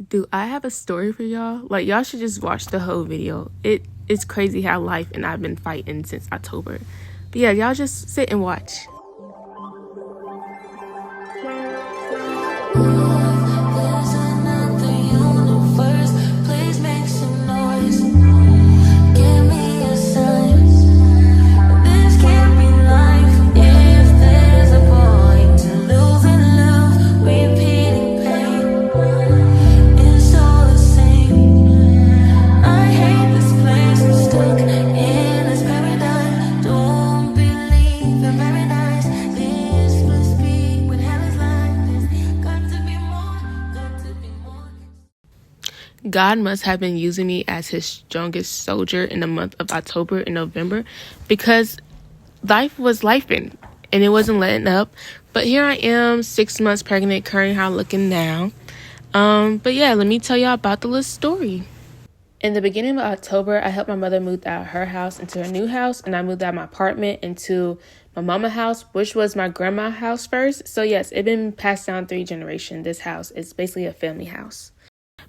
Do I have a story for y'all? Like, y'all should just watch the whole video. It's crazy how life and I've been fighting since October. But yeah, y'all just sit and watch. God must have been using me as his strongest soldier in the month of October and November because life was lifing and it wasn't letting up. But here I am, 6 months pregnant, currently how I'm looking now. But yeah, let me tell y'all about the little story. In the beginning of October, I helped my mother move out of her house into her new house, and I moved out of my apartment into my mama's house, which was my grandma's house first. So yes, it's been passed down 3 generations. This house is basically a family house.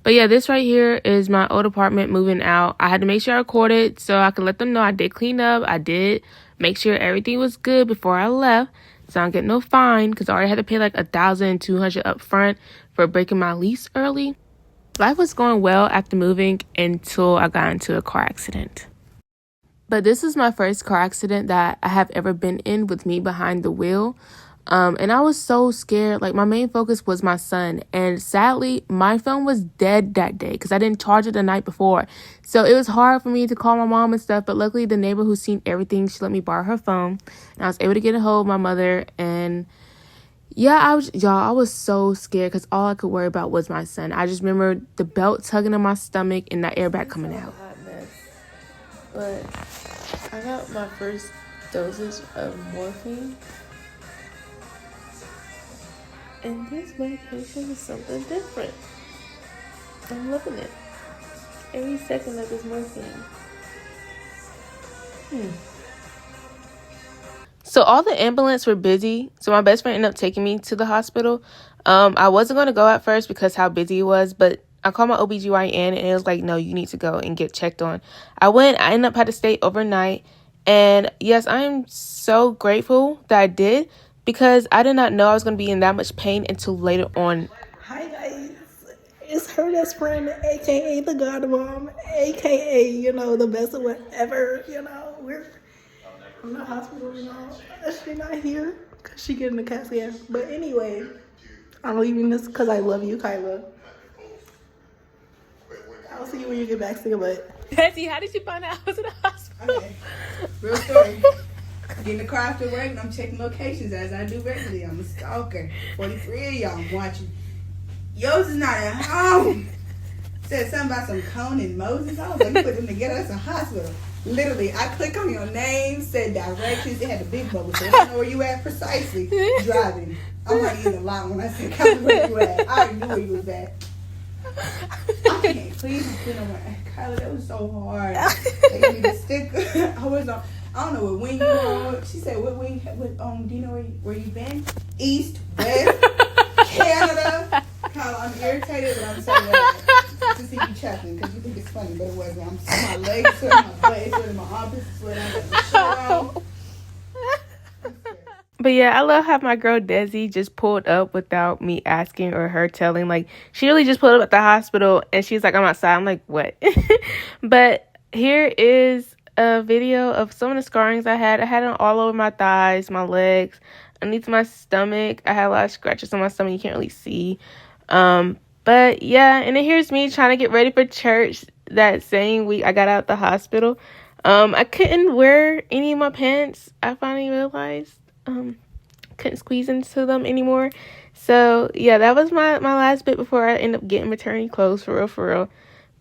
But yeah, this right here is my old apartment moving out. I had to make sure I recorded so I could let them know I did clean up. I did make sure everything was good before I left, so I don't get no fine because I already had to pay like $1,200 up front for breaking my lease early. Life was going well after moving until I got into a car accident. But this is my first car accident that I have ever been in with me behind the wheel. And I was so scared. Like, my main focus was my son. And sadly, my phone was dead that day because I didn't charge it the night before. So it was hard for me to call my mom and stuff. But luckily, the neighbor who's seen everything, she let me borrow her phone. And I was able to get a hold of my mother. And yeah, I was so scared because all I could worry about was my son. I just remember the belt tugging on my stomach and that airbag coming out. But I got my first dosage of morphine. And this medication is something different. I'm loving it. Every second of this morphine. So all the ambulance were busy. So my best friend ended up taking me to the hospital. I wasn't going to go at first because how busy it was. But I called my OBGYN and it was like, no, you need to go and get checked on. I went. I ended up had to stay overnight. And yes, I am so grateful that I did, because I did not know I was going to be in that much pain until later on. Hi guys, it's her best friend, aka the God Mom, aka, the best of whatever, we're in the hospital, she not here because she getting the CAT scan. But anyway, I'm leaving this because I love you, Kyla. I'll see you when you get back, but Betsy, how did you find out I was in the hospital? Okay, real story. Get in the car after work and I'm checking locations as I do regularly. I'm a stalker. 43 of y'all I'm watching. Yours is not at home. Said something about some Cone and Moses. I was like, you put them together. That's a hospital. Literally, I click on your name, said directions. They had the big bubble. So I don't know where you at precisely. Driving. I'm not even lying when I said, Kyla, where you at? I already knew where you was at. I can't. Please put on my Kyla, that was so hard. They gave me the sticker. I don't know what wing you on. She said, what wing? Do you know where you been? East, West, Canada. Kyla, I'm irritated, but I'm so glad to see you chuckling because you think it's funny, but it wasn't. My legs sweating, my butt is sweating, my armpits is sweating. I got the shirt on. But yeah, I love how my girl Desi just pulled up without me asking or her telling. Like, she really just pulled up at the hospital and she's like, I'm outside. I'm like, what? But here is a video of some of the scarrings I had. I had them all over my thighs, my legs, underneath my stomach. I had a lot of scratches on my stomach you can't really see. But yeah, and then here's me trying to get ready for church that same week I got out of the hospital. I couldn't wear any of my pants. I finally realized couldn't squeeze into them anymore. So yeah, that was my last bit before I end up getting maternity clothes for real.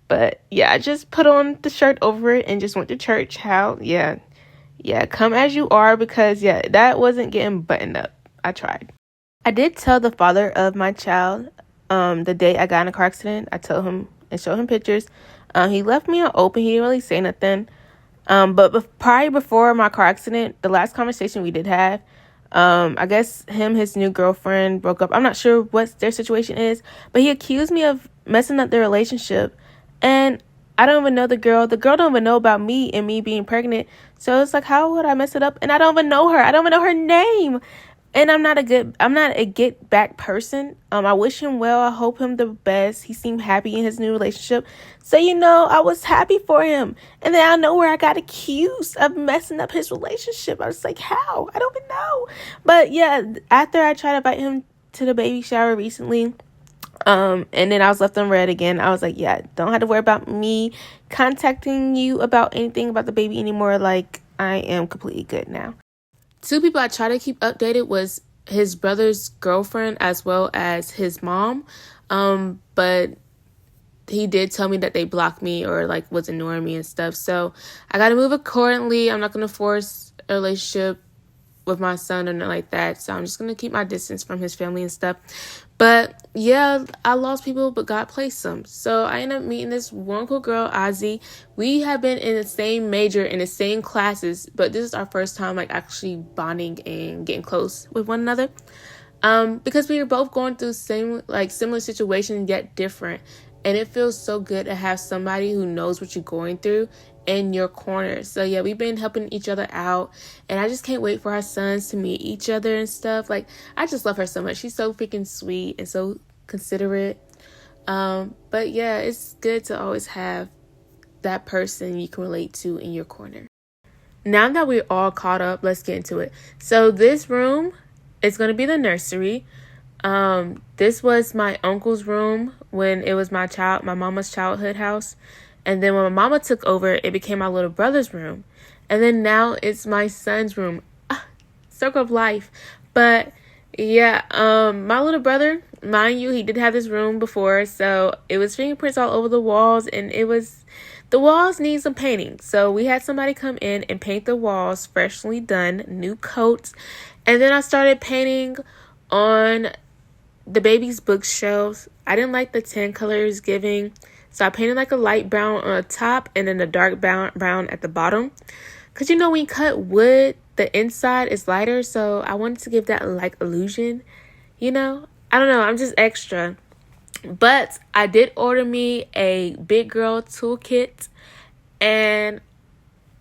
But yeah, I just put on the shirt over it and just went to church. Yeah, come as you are, because yeah, that wasn't getting buttoned up. I tried. I did tell the father of my child the day I got in a car accident. I told him and showed him pictures. He left me open. He didn't really say nothing. But probably before my car accident, the last conversation we did have, I guess his new girlfriend broke up. I'm not sure what their situation is, but he accused me of messing up their relationship. And I don't even know the girl. The girl don't even know about me and me being pregnant. So it's like, how would I mess it up? And I don't even know her. I don't even know her name. And I'm not a get back person. I wish him well. I hope him the best. He seemed happy in his new relationship. So, I was happy for him. And then I know where I got accused of messing up his relationship. I was like, how? I don't even know. But yeah, after I tried to invite him to the baby shower recently, and then I was left on red again. I was like, yeah, don't have to worry about me contacting you about anything about the baby anymore. Like, I am completely good now. 2 people I try to keep updated was his brother's girlfriend as well as his mom. But he did tell me that they blocked me or like was ignoring me and stuff. So I got to move accordingly. I'm not going to force a relationship with my son or nothing like that. So I'm just going to keep my distance from his family and stuff. But yeah, I lost people, but God placed some. So I ended up meeting this one cool girl, Ozzy. We have been in the same major, in the same classes, but this is our first time like actually bonding and getting close with one another. Because we were both going through similar situations yet different. And it feels so good to have somebody who knows what you're going through in your corner. So yeah, we've been helping each other out, and I just can't wait for our sons to meet each other and stuff. Like, I just love her so much. She's so freaking sweet and so considerate. But yeah, it's good to always have that person you can relate to in your corner. Now that we're all caught up, let's get into it. So this room is going to be the nursery. This was my uncle's room when it was my mama's childhood house. And then when my mama took over, it became my little brother's room. And then now it's my son's room. Circle of life. But yeah, my little brother, mind you, he did have this room before. So it was fingerprints all over the walls, and the walls need some painting. So we had somebody come in and paint the walls, freshly done, new coats. And then I started painting on the baby's bookshelves. I didn't like the 10 colors giving, so I painted like a light brown on the top and then a dark brown at the bottom. Because when you cut wood, the inside is lighter, so I wanted to give that like illusion. I don't know, I'm just extra. But I did order me a big girl toolkit, and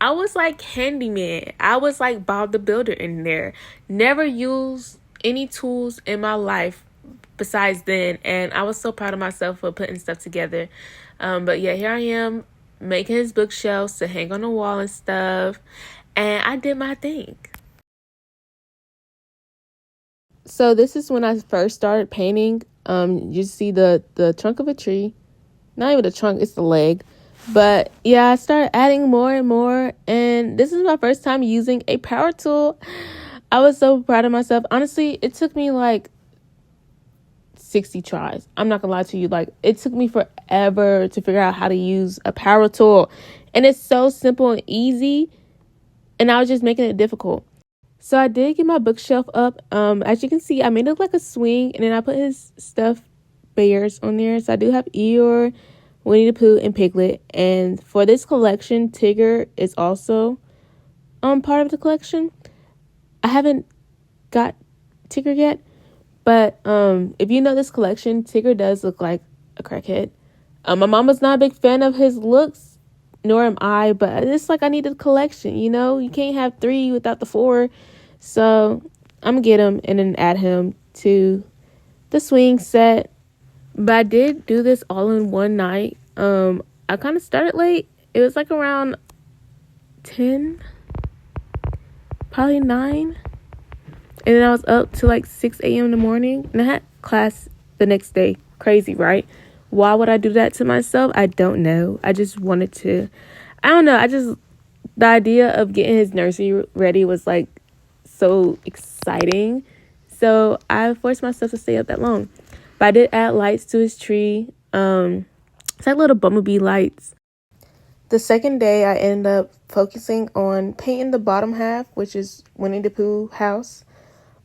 I was like handyman. I was like Bob the Builder in there. Never used any tools in my life besides then, and I was so proud of myself for putting stuff together. But yeah, here I am making his bookshelves to hang on the wall and stuff, and I did my thing. So this is when I first started painting. You see the trunk of a tree, not even the trunk, it's the leg. But yeah, I started adding more and more, and this is my first time using a power tool. I was so proud of myself. Honestly, it took me like 60 tries. I'm not gonna lie to you. Like, it took me forever to figure out how to use a power tool, and it's so simple and easy, and I was just making it difficult. So I did get my bookshelf up. As you can see, I made it like a swing, and then I put his stuffed bears on there. So I do have Eeyore, Winnie the Pooh, and Piglet. And for this collection, Tigger is also part of the collection. I haven't got Tigger yet, but if you know this collection, Tigger does look like a crackhead. My mama's not a big fan of his looks, nor am I, but it's like I need a collection, You can't have 3 without the 4. So I'm going to get him and then add him to the swing set. But I did do this all in one night. I kind of started late. It was like around 10, probably 9. And then I was up to like 6 a.m. in the morning. And I had class the next day. Crazy, right? Why would I do that to myself? I don't know. I just wanted to. I don't know. The idea of getting his nursery ready was like so exciting. So I forced myself to stay up that long. But I did add lights to his tree. It's like little bumblebee lights. The second day, I ended up focusing on painting the bottom half, which is Winnie the Pooh house.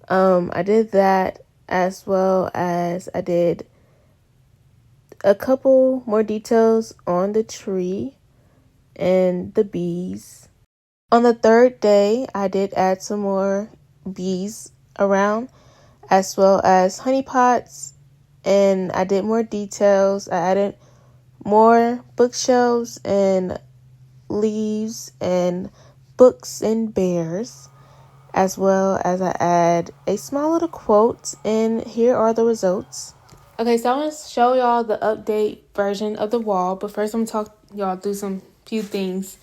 I did that, as well as I did a couple more details on the tree and the bees. On the third day, I did add some more bees around, as well as honey pots, and I did more details. I added more bookshelves and leaves and books and bears, as well as I add a small little quote, and here are the results. Okay, so I want to show y'all the update version of the wall, but first I'm going to talk y'all through some few things,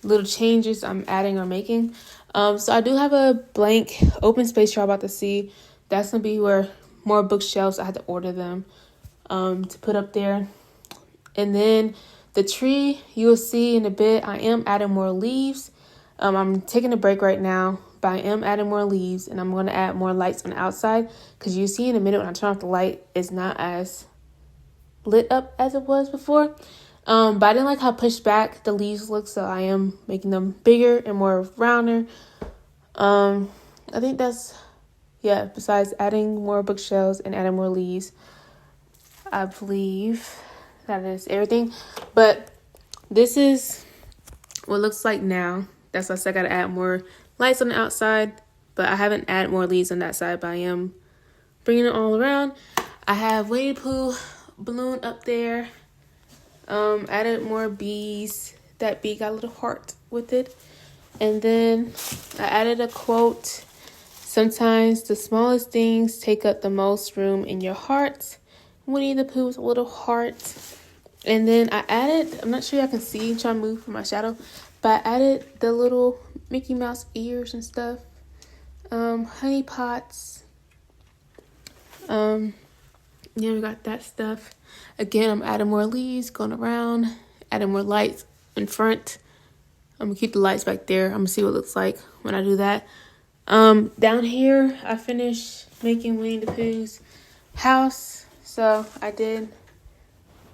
little changes I'm adding or making. So I do have a blank open space y'all about to see. That's going to be where more bookshelves, I had to order them to put up there. And then the tree, you will see in a bit, I am adding more leaves. I'm taking a break right now, but I am adding more leaves, and I'm going to add more lights on the outside, because you see in a minute when I turn off the light, it's not as lit up as it was before. But I didn't like how pushed back the leaves look, so I am making them bigger and more rounder. I think that's, yeah, besides adding more bookshelves and adding more leaves, I believe that is everything. But this is what it looks like now. That's why I said I gotta add more lights on the outside, but I haven't added more leaves on that side, but I am bringing it all around. I have Winnie the Pooh balloon up there. Added more bees. That bee got a little heart with it. And then I added a quote. Sometimes the smallest things take up the most room in your heart. Winnie the Pooh's little heart. And then I added, I'm not sure y'all can see, I'm trying to move from my shadow, but I added the little Mickey Mouse ears and stuff. Honey pots. Yeah, we got that stuff. Again, I'm adding more leaves, going around, adding more lights in front. I'm gonna keep the lights back there. I'm gonna see what it looks like when I do that. Down here, I finished making Winnie the Pooh's house. So I did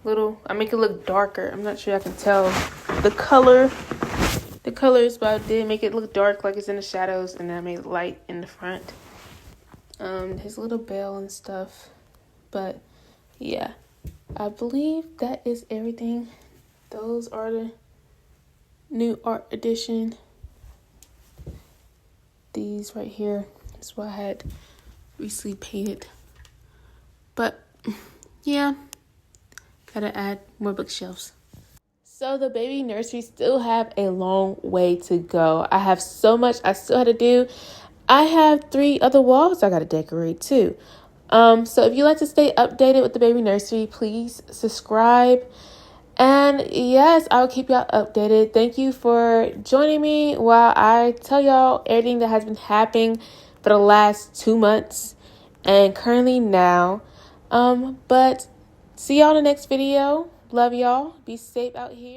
I make it look darker. I'm not sure I can tell the colors, but I did make it look dark, like it's in the shadows, and then I made light in the front. His little bell and stuff. But yeah, I believe that is everything. Those are the new art edition. These right here is what I had recently painted. But yeah, gotta add more bookshelves. So the baby nursery still have a long way to go. I have so much I still had to do. I have 3 other walls I gotta decorate too. So if you like to stay updated with the baby nursery, please subscribe. And yes, I'll keep y'all updated. Thank you for joining me while I tell y'all everything that has been happening for the last 2 months and currently now. But see y'all in the next video. Love y'all. Be safe out here.